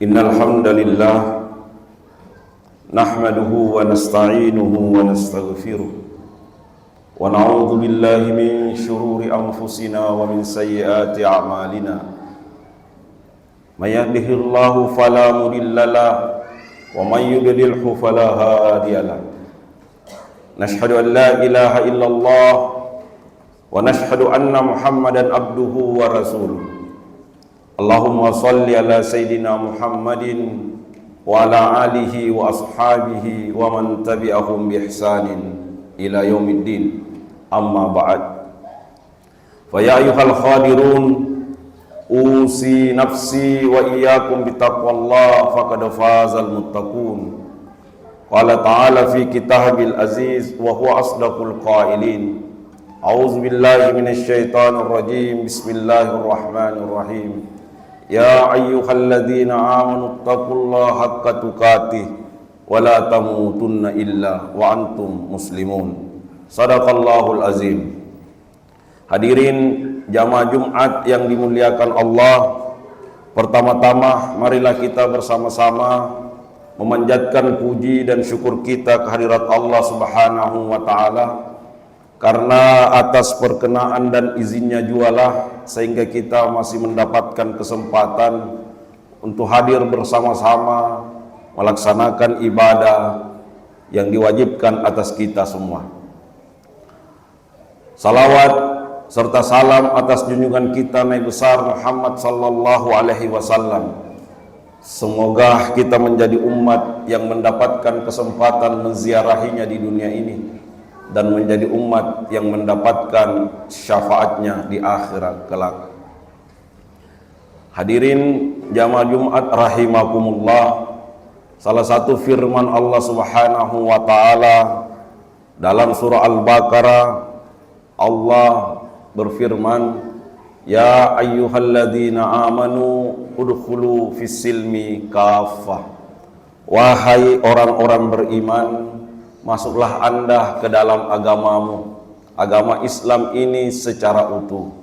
Innal hamdalillah nahmaduhu wa nasta'inuhu wa nastaghfiruh wa na'udzu billahi min shururi anfusina wa min sayyiati a'malina. May yahdihillahu fala mudilla lahu wa may yudlilhu fala hadiya lahu. Nashhadu an la ilaha illallah wa nashhadu anna Muhammadan abduhu wa rasuluh. Allahumma salli ala Sayyidina Muhammadin wa ala alihi wa ashabihi wa man tabi'ahum bi ihsanin ila yaumiddin. Amma ba'd. Fa ya ayyuhal khadirun usi nafsi wa iyyakum bi taqwallah faqad fazal muttaqun. Qala ta'ala fi kitabil aziz wa huwa asdaqul qailin. A'udzu billahi minasy syaithanir rajim. Bismillahirrahmanirrahim. Ya ayyuhalladzina amanu taqullaha haqqa tuqatih wa la tamutunna illa wa antum muslimun. Shadaqallahul azim. Hadirin jamaah Jumat yang dimuliakan Allah, pertama-tama marilah kita bersama-sama memanjatkan puji dan syukur kita kehadirat Allah Subhanahu wa taala, karena atas perkenaan dan izinnya jualah sehingga kita masih mendapatkan kesempatan untuk hadir bersama-sama melaksanakan ibadah yang diwajibkan atas kita semua. Salawat serta salam atas junjungan kita Nabi besar Muhammad sallallahu alaihi wasallam. Semoga kita menjadi umat yang mendapatkan kesempatan menziarahinya di dunia ini dan menjadi umat yang mendapatkan syafaatnya di akhirat kelak. Hadirin jamaah Jumat rahimakumullah, salah satu firman Allah Subhanahu wa taala dalam surah Al-Baqarah, Allah berfirman, ya ayyuhalladzina amanu udkhulu fis-silmi kaffah. Wahai orang-orang beriman, masuklah Anda ke dalam agamamu, agama Islam ini secara utuh.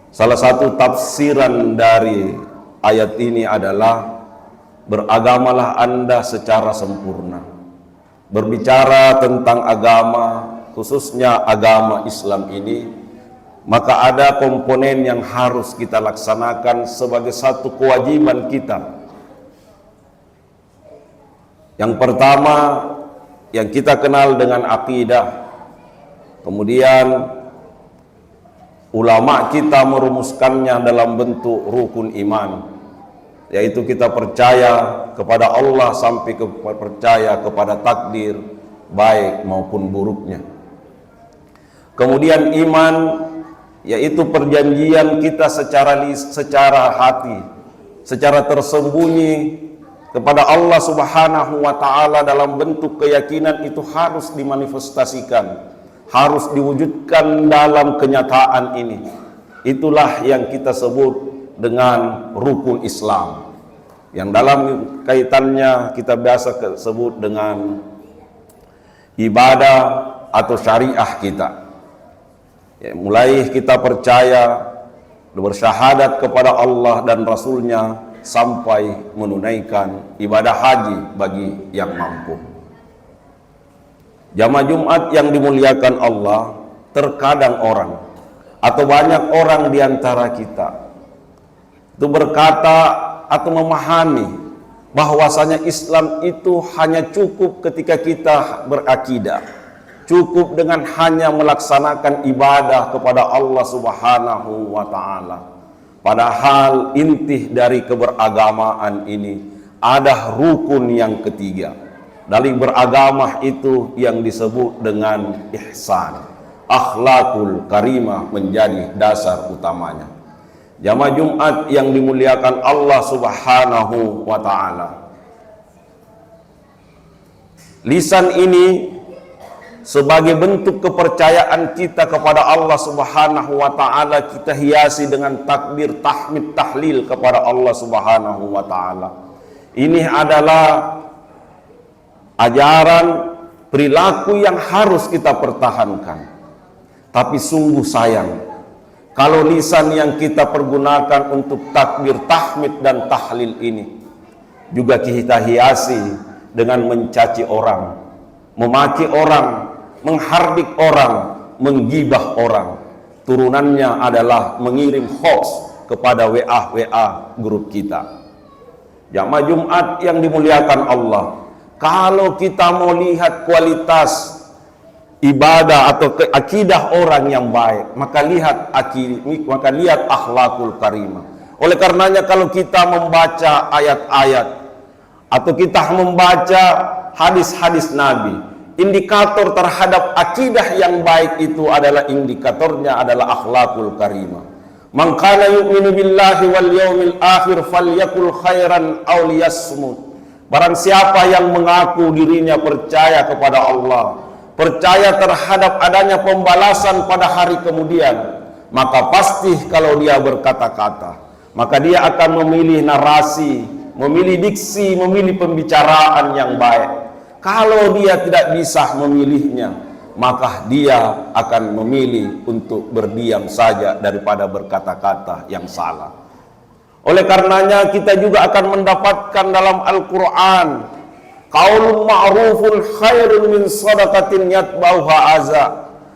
Salah satu tafsiran dari ayat ini adalah beragamalah Anda secara sempurna. Berbicara tentang agama, khususnya agama Islam ini, maka ada komponen yang harus kita laksanakan sebagai satu kewajiban kita. Yang pertama yang kita kenal dengan akidah, kemudian ulama kita merumuskannya dalam bentuk rukun iman, yaitu kita percaya kepada Allah sampai percaya kepada takdir baik maupun buruknya. Kemudian iman, yaitu perjanjian kita secara hati, secara tersembunyi kepada Allah Subhanahu wa taala dalam bentuk keyakinan, itu harus dimanifestasikan, harus diwujudkan dalam kenyataan ini. Itulah yang kita sebut dengan rukun Islam, yang dalam kaitannya kita biasa sebut dengan ibadah atau syariah kita. Ya, mulai kita percaya, bersyahadat kepada Allah dan Rasulnya, sampai menunaikan ibadah haji bagi yang mampu. Jamaah Jumat yang dimuliakan Allah, terkadang orang atau banyak orang di antara kita itu berkata atau memahami bahwasanya Islam itu hanya cukup ketika kita berakidah, cukup dengan hanya melaksanakan ibadah kepada Allah Subhanahu wa taala. Padahal inti dari keberagamaan ini ada rukun yang ketiga. Dari beragama itu yang disebut dengan ihsan. Akhlakul karimah menjadi dasar utamanya. Jamaah Jumat yang dimuliakan Allah Subhanahu wa taala, lisan ini sebagai bentuk kepercayaan kita kepada Allah Subhanahu wa taala, kita hiasi dengan takbir, tahmid, tahlil kepada Allah Subhanahu wa taala. Ini adalah ajaran perilaku yang harus kita pertahankan. Tapi sungguh sayang kalau lisan yang kita pergunakan untuk takbir, tahmid dan tahlil ini juga kita hiasi dengan mencaci orang, memaki orang, menghardik orang, menggibah orang. Turunannya adalah mengirim hoax kepada WA grup kita. Jamaah Jumat yang dimuliakan Allah, kalau kita mau lihat kualitas ibadah atau akidah orang yang baik, maka lihat akhlakul karimah. Oleh karenanya kalau kita membaca ayat-ayat atau kita membaca hadis-hadis Nabi, indikator terhadap akidah yang baik itu adalah indikatornya adalah akhlakul karimah. Man kana yu'minu billahi wal yaumil akhir falyakul khairan aw liyasmut. Barang siapa yang mengaku dirinya percaya kepada Allah, percaya terhadap adanya pembalasan pada hari kemudian, maka pasti kalau dia berkata-kata, maka dia akan memilih narasi, memilih diksi, memilih pembicaraan yang baik. Kalau dia tidak bisa memilihnya, maka dia akan memilih untuk berdiam saja daripada berkata-kata yang salah. Oleh karenanya kita juga akan mendapatkan dalam Al-Quran, qaulun ma'rufun khairun min sadaqatin yatba'uha aza.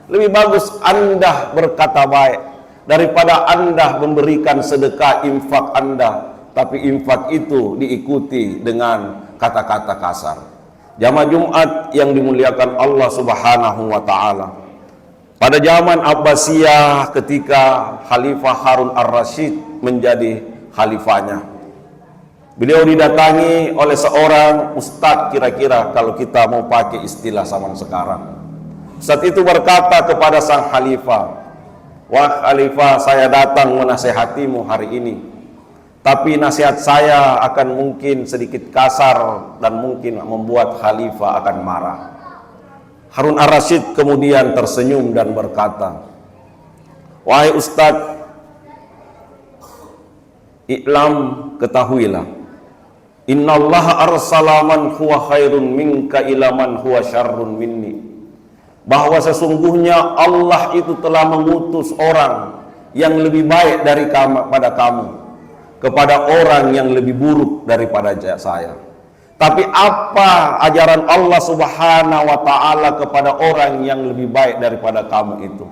Lebih bagus Anda berkata baik daripada Anda memberikan sedekah infak Anda, tapi infak itu diikuti dengan kata-kata kasar. Jamaah Jumat yang dimuliakan Allah Subhanahu wa taala. Pada zaman Abbasiyah ketika Khalifah Harun ar-Rasyid menjadi khalifahnya, beliau didatangi oleh seorang ustadz, kira-kira kalau kita mau pakai istilah zaman sekarang. Ustadz itu berkata kepada sang khalifah, "Wah khalifah, saya datang menasehatimu hari ini, tapi nasihat saya akan mungkin sedikit kasar dan mungkin membuat khalifah akan marah." Harun ar-Rasyid kemudian tersenyum dan berkata, "Wahai ustadz, I'lam, ketahuilah, innallaha arsala man huwa khairun minka ila man huwa syarrun minni." Bahwa sesungguhnya Allah itu telah mengutus orang yang lebih baik dari pada kamu kepada orang yang lebih buruk daripada saya. Tapi apa ajaran Allah Subhanahu wa taala kepada orang yang lebih baik daripada kamu itu?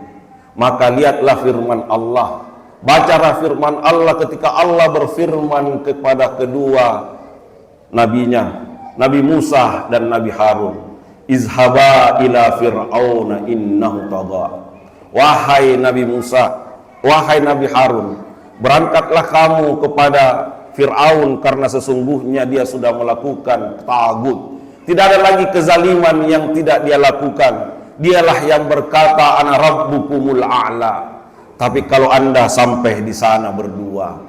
Maka lihatlah firman Allah. Bacalah firman Allah ketika Allah berfirman kepada kedua nabinya, Nabi Musa dan Nabi Harun, "Izhaba ila fir'auna innahu tagha." Wahai Nabi Musa, wahai Nabi Harun, berangkatlah kamu kepada Fir'aun karena sesungguhnya dia sudah melakukan tagut. Tidak ada lagi kezaliman yang tidak dia lakukan. Dialah yang berkata, "Ana rabbukumul a'la." Tapi kalau Anda sampai di sana berdua,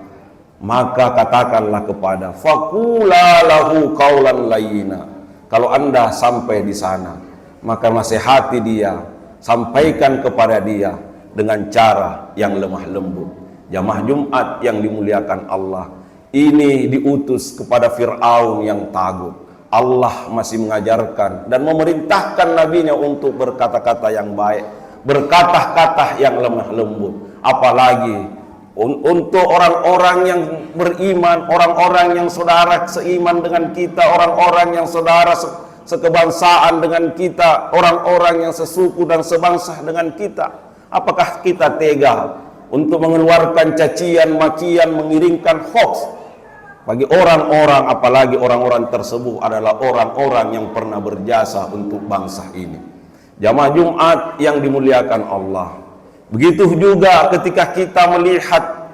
maka katakanlah kepada faqula lahu qaulan layyina. Kalau Anda sampai di sana, maka nasihati dia, sampaikan kepada dia dengan cara yang lemah lembut. Jamaah Jumat yang dimuliakan Allah, ini diutus kepada Fir'aun yang tagut. Allah masih mengajarkan dan memerintahkan nabinya untuk berkata-kata yang baik, berkata-kata yang lemah lembut. Apalagi untuk orang-orang yang beriman, orang-orang yang saudara seiman dengan kita, orang-orang yang saudara sekebangsaan dengan kita, orang-orang yang sesuku dan sebangsa dengan kita. Apakah kita tega untuk mengeluarkan cacian, makian, mengirimkan hoax bagi orang-orang, apalagi orang-orang tersebut adalah orang-orang yang pernah berjasa untuk bangsa ini? Jamaah Jumat yang dimuliakan Allah, begitu juga ketika kita melihat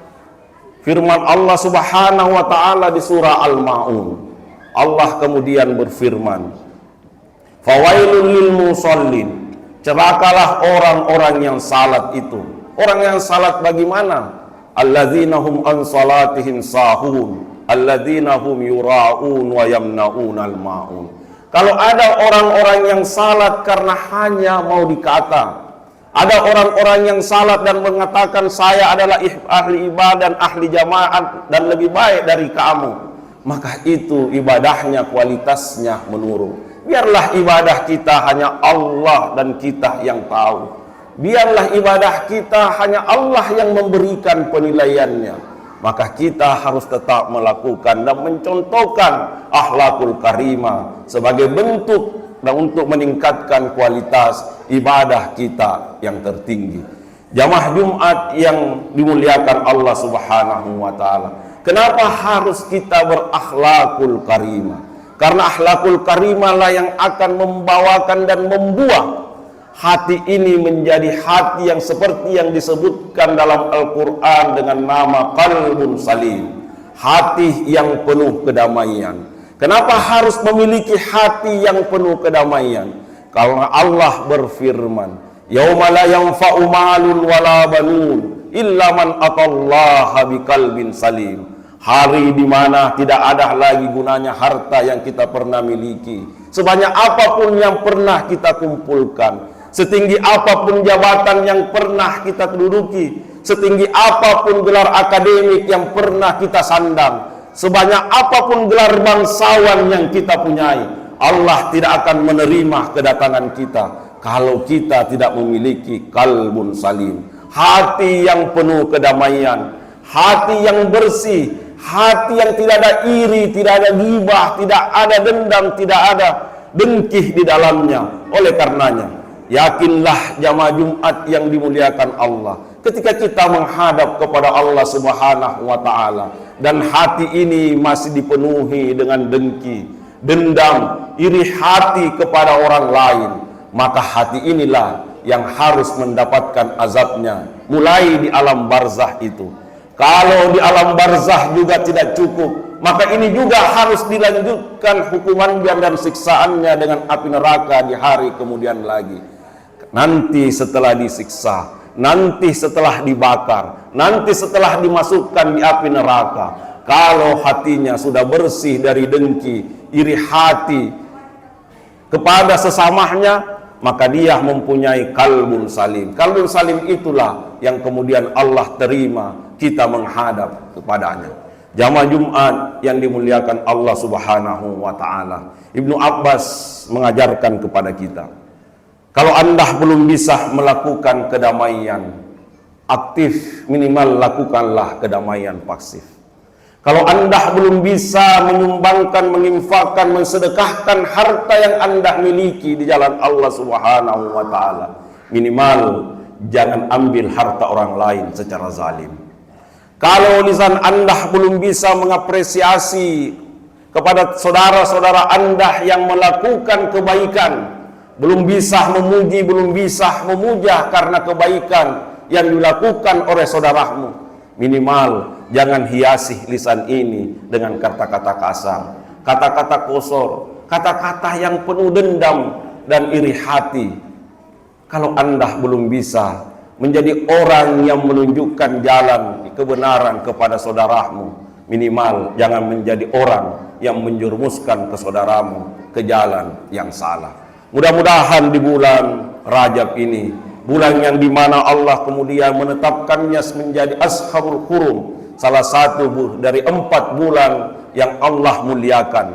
firman Allah Subhanahu wa taala di surah Al-Maun. Allah kemudian berfirman, "Fawailul lil musallin." Celakalah orang-orang yang salat itu. Orang yang salat bagaimana? Alladzina hum an salatihim sahun, alladzina hum yura'un wa yamna'unal ma'un. Kalau ada orang-orang yang salat karena hanya mau dikata, ada orang-orang yang salat dan mengatakan saya adalah ahli ibadah, ahli jamaat dan lebih baik dari kamu, maka itu ibadahnya kualitasnya menurun. Biarlah ibadah kita hanya Allah dan kita yang tahu. Biarlah ibadah kita hanya Allah yang memberikan penilaiannya. Maka kita harus tetap melakukan dan mencontohkan akhlakul karimah sebagai bentuk dan untuk meningkatkan kualitas ibadah kita yang tertinggi. Jamaah Jumat yang dimuliakan Allah Subhanahu wa taala, kenapa harus kita berakhlakul karimah? Karena akhlakul karimah lah yang akan membawakan dan membuat hati ini menjadi hati yang seperti yang disebutkan dalam Al-Quran dengan nama qalbun salim, hati yang penuh kedamaian. Kenapa harus memiliki hati yang penuh kedamaian? Karena Allah berfirman, "Yauma la yanfa'u malun wala banun illa man atallaha biqalbin salim." Hari di mana tidak ada lagi gunanya harta yang kita pernah miliki. Sebanyak apapun yang pernah kita kumpulkan, setinggi apapun jabatan yang pernah kita duduki, setinggi apapun gelar akademik yang pernah kita sandang, sebanyak apapun gelar bangsawan yang kita punyai, Allah tidak akan menerima kedatangan kita kalau kita tidak memiliki qalbun salim, hati yang penuh kedamaian, hati yang bersih, hati yang tidak ada iri, tidak ada ghibah, tidak ada dendam, tidak ada dengki di dalamnya. Oleh karenanya, yakinlah jamaah Jumat yang dimuliakan Allah, ketika kita menghadap kepada Allah Subhanahu wa Ta'ala dan hati ini masih dipenuhi dengan dengki, dendam, iri hati kepada orang lain, maka hati inilah yang harus mendapatkan azabnya mulai di alam barzah itu. Kalau di alam barzah juga tidak cukup, maka ini juga harus dilanjutkan hukumannya dan siksaannya dengan api neraka di hari kemudian lagi. Nanti setelah disiksa, nanti setelah dibakar, nanti setelah dimasukkan di api neraka, kalau hatinya sudah bersih dari dengki, iri hati kepada sesamanya, maka dia mempunyai qalbun salim. Qalbun salim itulah yang kemudian Allah terima kita menghadap kepadanya. Jamaah Jumat yang dimuliakan Allah Subhanahu wa Ta'ala, Ibnu Abbas mengajarkan kepada kita, kalau Anda belum bisa melakukan kedamaian aktif, minimal lakukanlah kedamaian pasif. Kalau Anda belum bisa menyumbangkan, menginfakkan, mensedekahkan harta yang Anda miliki di jalan Allah Subhanahu wa Ta'ala, minimal jangan ambil harta orang lain secara zalim. Kalau lisan Anda belum bisa mengapresiasi kepada saudara-saudara Anda yang melakukan kebaikan, belum bisa memuji, belum bisa memuja karena kebaikan yang dilakukan oleh saudaramu, minimal jangan hiasi lisan ini dengan kata-kata kasar, kata-kata kosor, kata-kata yang penuh dendam dan iri hati. Kalau Anda belum bisa menjadi orang yang menunjukkan jalan kebenaran kepada saudaramu, minimal jangan menjadi orang yang menjerumuskan ke saudaramu ke jalan yang salah. Mudah-mudahan di bulan Rajab ini, bulan yang dimana Allah kemudian menetapkannya menjadi Ashabul Hurum, salah satu dari 4 bulan yang Allah muliakan,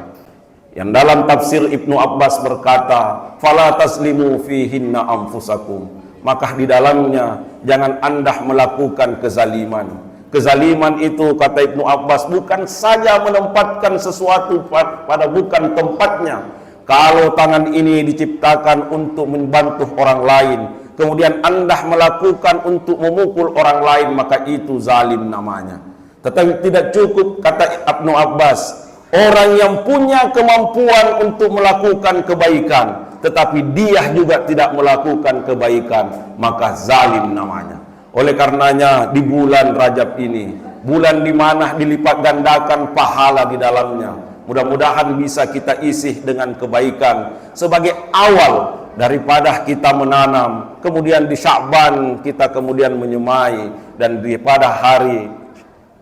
yang dalam tafsir Ibnu Abbas berkata, fala taslimu fihinna anfusakum, maka di dalamnya jangan Anda melakukan kezaliman. Kezaliman itu, kata Ibnu Abbas, bukan saja menempatkan sesuatu pada bukan tempatnya. Kalau tangan ini diciptakan untuk membantu orang lain, kemudian Anda melakukan untuk memukul orang lain, maka itu zalim namanya. Tetapi tidak cukup, kata Ibnu Abbas, orang yang punya kemampuan untuk melakukan kebaikan, tetapi dia juga tidak melakukan kebaikan, maka zalim namanya. Oleh karenanya di bulan Rajab ini, bulan di mana dilipat gandakan pahala di dalamnya, mudah-mudahan bisa kita isi dengan kebaikan sebagai awal daripada kita menanam, kemudian di Sya'ban kita kemudian menyemai, dan pada hari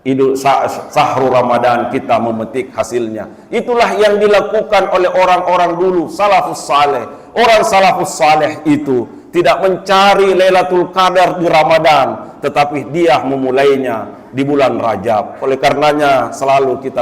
Idul Sahru Ramadan kita memetik hasilnya. Itulah yang dilakukan oleh orang-orang dulu, salafus saleh. Orang salafus saleh itu tidak mencari Lailatul Qadar di Ramadan, tetapi dia memulainya di bulan Rajab. Oleh karenanya selalu kita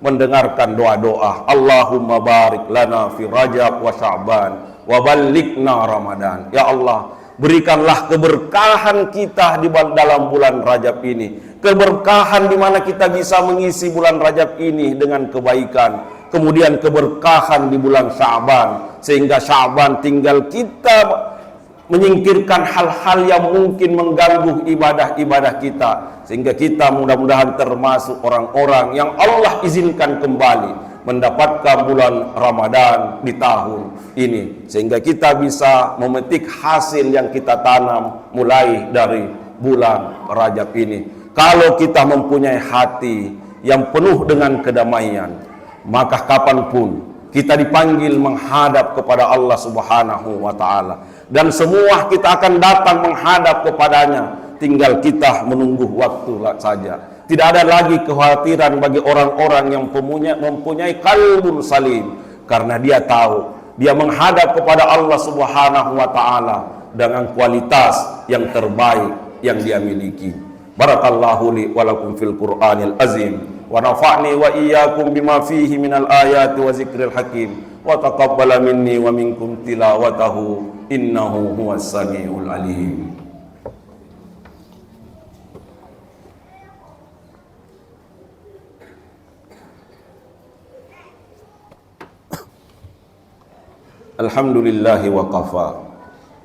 mendengarkan doa-doa, Allahumma barik lana fi Rajab wa Sya'ban wa ballighna Ramadan. Ya Allah, berikanlah keberkahan kita di dalam bulan Rajab ini. Keberkahan di mana kita bisa mengisi bulan Rajab ini dengan kebaikan. Kemudian keberkahan di bulan Sya'ban, sehingga Sya'ban tinggal kita menyingkirkan hal-hal yang mungkin mengganggu ibadah-ibadah kita, sehingga kita mudah-mudahan termasuk orang-orang yang Allah izinkan kembali mendapatkan bulan Ramadan di tahun ini, sehingga kita bisa memetik hasil yang kita tanam mulai dari bulan Rajab ini. Kalau kita mempunyai hati yang penuh dengan kedamaian, maka kapanpun kita dipanggil menghadap kepada Allah Subhanahu wa Ta'ala, dan semua kita akan datang menghadap kepadanya, tinggal kita menunggu waktu saja. Tidak ada lagi kekhawatiran bagi orang-orang yang mempunyai qalbun salim, karena dia tahu dia menghadap kepada Allah Subhanahu wa taala dengan kualitas yang terbaik yang dia miliki. Barakallahu li wa lakum fil Qur'anil azim, wa nafa'ni wa iyyakum bima fihi minal ayati wa zikril hakim, wa taqabbala minni wa minkum tilawatahu innahu huwas samiul alim. Alhamdulillahi wa qafa,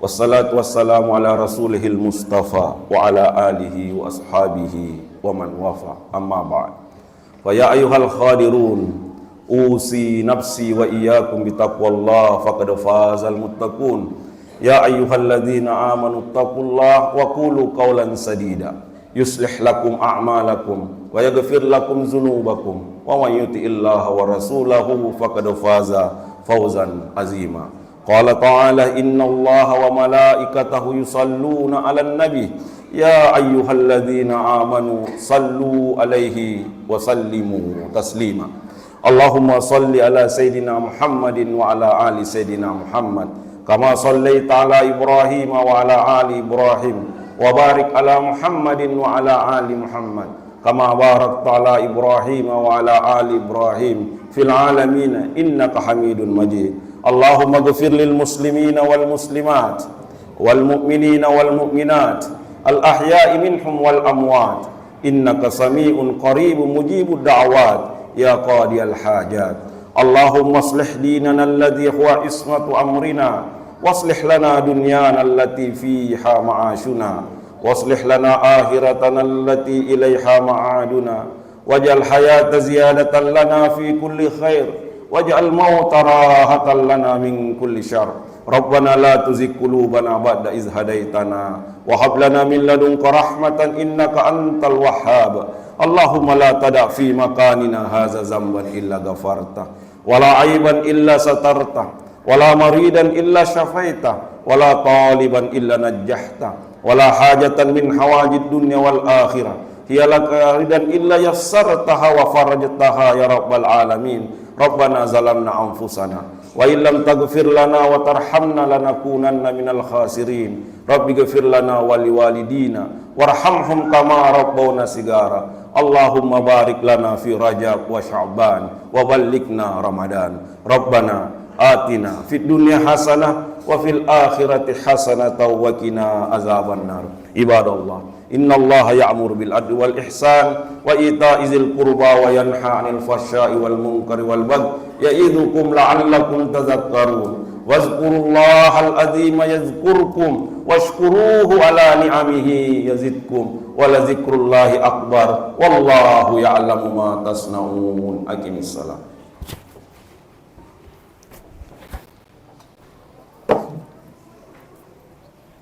wassalatu wassalamu ala rasulihil mustafa wa ala alihi wa ashabihi wa man wafa, amma ba'd. Fa ya ayyuhal khadirun, usi nafsi wa iyyakum bitaqwallah faqad fazal muttaqun. Ya ayyuhalladzina amanu taqullaha wa qulu qawlan sadida yuslih lakum a'malakum wa yaghfir lakum dzunubakum wa may yuti'illaha wa rasulahu faqad faza fawzan azima. Qala ta'ala innallaha wa malaikatahu yusalluna 'alan nabi ya ayyuhalladzina amanu sallu 'alaihi wa sallimu taslima. Allahumma salli ala sayyidina Muhammadin wa ala ali sayyidina Muhammad kama sallaita ala Ibrahim wa ala ali Ibrahim wa barik ala Muhammadin wa ala ali Muhammad kama barakta ala Ibrahim wa ala ali Ibrahim fil alamin innaka Hamidun Majid. Allahumma ighfir lil muslimina wal muslimat wal mu'minina wal mu'minat al ahya'i minhum wal amwat innaka sami'un qaribun mujibud da'wat ya qadiyal hajat. Allahumma aslih dinana alladhi huwa ismatu amrina waslih lana dunyana allati fiha ma'ashuna waslih lana akhiratana allati ilaiha ma'aduna waj'al hayata ziyadatan lana fi kulli khair waj'al mauta rahatan lana min kulli syarr. Rabbana la tuzigh qulubana ba'da idh hadaitana wa hab lana min ladunka rahmatan innaka antal wahhab. Allahumma la tada' fi makanina hadza zamban illa ghafarta wala aiban illa satarta wala maridan illa syafaita wala taliban illa najjahta wala hajatan min hawajid dunya wal akhirah hiya laka ridan illa yassartaha wa farajtaha ya rabbal alamin. Rabbana zalamna anfusana wa illam taghfir lana wa tarhamna lanakunanna minal khasirin. Rabbi ghfir lana wa liwalidina warhamhum kama rabbawna sigara. Allahumma barik lana fi Rajab wa Sya'ban wa ballighna Ramadan. Rabbana atina fid dunya hasanah wa fil akhirati hasanatan wa qina azabannar. Ibadallah, innallaha ya'muru bil adli wal ihsan wa ita'i dzil qurba wa yanha 'anil fahsya'i wal munkari wal baghi ya'idzukum la'allakum tadhakkarun. Wazkurullahal azima yazkurkum washkuruhu ala ni'amihi yazidkum wa la dzikrullahi akbar wallahu ya'lamu ma tasna'un. Aqimissalam.